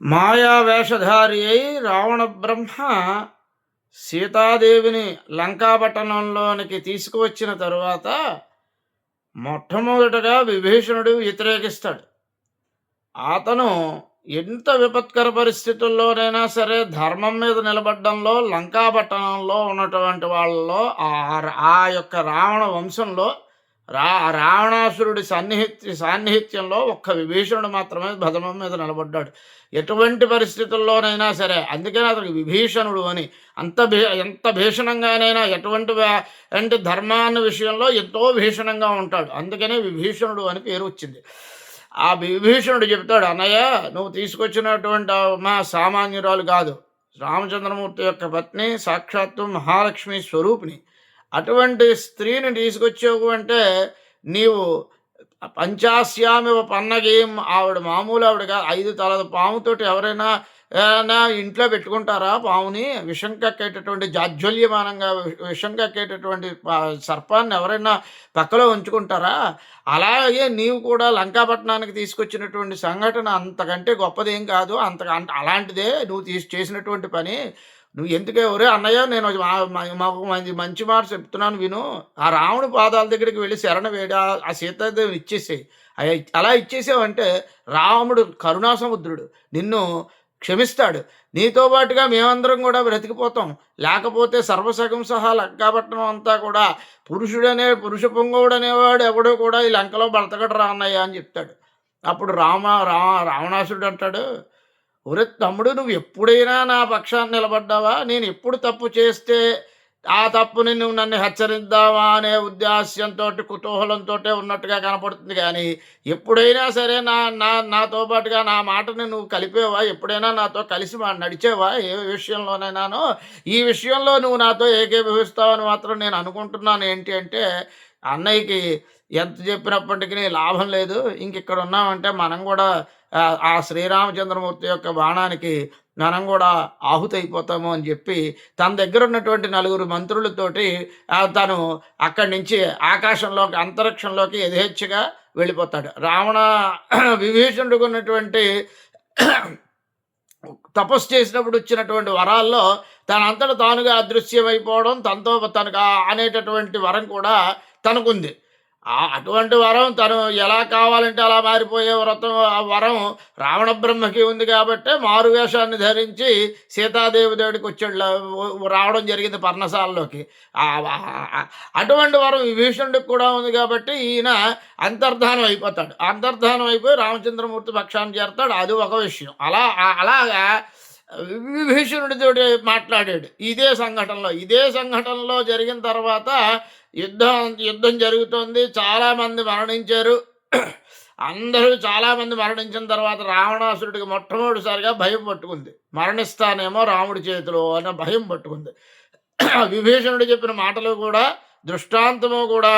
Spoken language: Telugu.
మాయా వేషధారి అయి రావణ బ్రహ్మ సీతాదేవిని లంకాపట్టణంలోనికి తీసుకువచ్చిన తరువాత మొట్టమొదటగా విభీషణుడు వ్యతిరేకిస్తాడు. అతను ఎంత విపత్కర పరిస్థితుల్లోనైనా సరే ధర్మం మీద నిలబడ్డంలో లంకాపట్టణంలో ఉన్నటువంటి వాళ్ళలో ఆ యొక్క రావణ వంశంలో రావణాసురుడి సాన్నిహిత్యంలో ఒక్క విభీషణుడు మాత్రమే ధర్మం మీద నిలబడ్డాడు. ఎటువంటి పరిస్థితుల్లోనైనా సరే, అందుకని అతనికి విభీషణుడు అని. ఎంత భీషణంగానైనా అంటే ధర్మాన్ని విషయంలో ఎంతో భీషణంగా ఉంటాడు. అందుకనే విభీషణుడు అని పేరు వచ్చింది. ఆ విభీషణుడు చెప్తాడు, అన్నయ్య నువ్వు తీసుకొచ్చినటువంటి మా సామాన్యురాలు కాదు, రామచంద్రమూర్తి యొక్క పత్ని, సాక్షాత్తు మహాలక్ష్మి స్వరూపిణి. అటువంటి స్త్రీని తీసుకొచ్చావు అంటే నీవు పంచాస్యామివ పన్నగీం, ఆవిడ మామూలు ఆవిడగా 5 తలల పాముతోటి ఎవరైనా ఇంట్లో పెట్టుకుంటారా? పాముని విషం కక్కేటటువంటి జాజ్వల్యమానంగా విషం కక్కేటటువంటి సర్పాన్ని ఎవరైనా పక్కలో ఉంచుకుంటారా? అలాగే నీవు కూడా లంకాపట్నానికి తీసుకొచ్చినటువంటి సంఘటన అంతకంటే గొప్పదేం కాదు. అలాంటిదే నువ్వు చేసినటువంటి పని. నువ్వు ఎందుకే ఒరే అన్నయ్య, నేను మాకు మంచి మాట చెప్తున్నాను విను. ఆ రాముడి పాదాల దగ్గరికి వెళ్ళి శరణ వేడి ఆ సీతాదేవిని ఇచ్చేసేయి. అలా ఇచ్చేసావంటే రాముడు కరుణాసముద్రుడు, నిన్ను క్షమిస్తాడు. నీతో పాటుగా మేమందరం కూడా బ్రతికిపోతాం. లేకపోతే సర్వసగం సహా లంకాపట్నం అంతా కూడా పురుష పొంగవుడు అనేవాడు ఎవడో కూడా ఈ లంకలో బ్రతకడు రా అన్నయ్య అని చెప్తాడు. అప్పుడు రావణాసురుడు అంటాడు, ఒరే తమ్ముడు, నువ్వు ఎప్పుడైనా నా పక్షాన్ని నిలబడ్డావా? నేను ఎప్పుడు తప్పు చేస్తే ఆ తప్పుని నువ్వు నన్ను హెచ్చరిద్దావా అనే ఉద్దేశ్యంతో కుతూహలంతో ఉన్నట్టుగా కనపడుతుంది. కానీ ఎప్పుడైనా సరే నాతో పాటుగా నా మాటని నువ్వు కలిపేవా? ఎప్పుడైనా నాతో కలిసి నడిచేవా? ఏ విషయంలోనైనానో ఈ విషయంలో నువ్వు నాతో ఏకీభవిస్తావని మాత్రం నేను అనుకుంటున్నాను. ఏంటి అంటే, అన్నయ్యకి ఎంత చెప్పినప్పటికీ లాభం లేదు. ఇక్కడ ఉన్నామంటే మనం కూడా ఆ శ్రీరామచంద్రమూర్తి యొక్క బాణానికి మనం కూడా ఆహుతైపోతాము అని చెప్పి తన దగ్గర ఉన్నటువంటి 4 మంత్రులతోటి తను అక్కడి నుంచి ఆకాశంలోకి, అంతరిక్షంలోకి యథేచ్ఛగా వెళ్ళిపోతాడు. విభీషణుడికి ఉన్నటువంటి తపస్సు చేసినప్పుడు వచ్చినటువంటి వరాల్లో తనంతట తానుగా అదృశ్యమైపోవడం, తనకు అనేటటువంటి వరం కూడా తనకుంది. అటువంటి వరం తను ఎలా కావాలంటే అలా మారిపోయే వరం రావణ బ్రహ్మకి ఉంది. కాబట్టి మారువేషాన్ని ధరించి సీతాదేవి దగ్గరికి రావడం జరిగింది పర్ణశాలలోకి. అటువంటి వరం విభీషణుడికి కూడా ఉంది. కాబట్టి ఈయన అంతర్ధానం అయిపోతాడు. అంతర్ధానం అయిపోయి రామచంద్రమూర్తి పక్షాన్ని చేరతాడు. అది ఒక విషయం. అలాగా విభీషణుడితో మాట్లాడాడు ఇదే సంఘటనలో జరిగిన తర్వాత యుద్ధం జరుగుతోంది. చాలామంది మరణించారు. చాలామంది మరణించిన తర్వాత రావణాసురుడికి మొట్టమొదటిసారిగా భయం పట్టుకుంది. మరణిస్తానేమో రాముడి చేతిలో అన్న భయం పట్టుకుంది. విభీషణుడు చెప్పిన మాటలు కూడా, దృష్టాంతము కూడా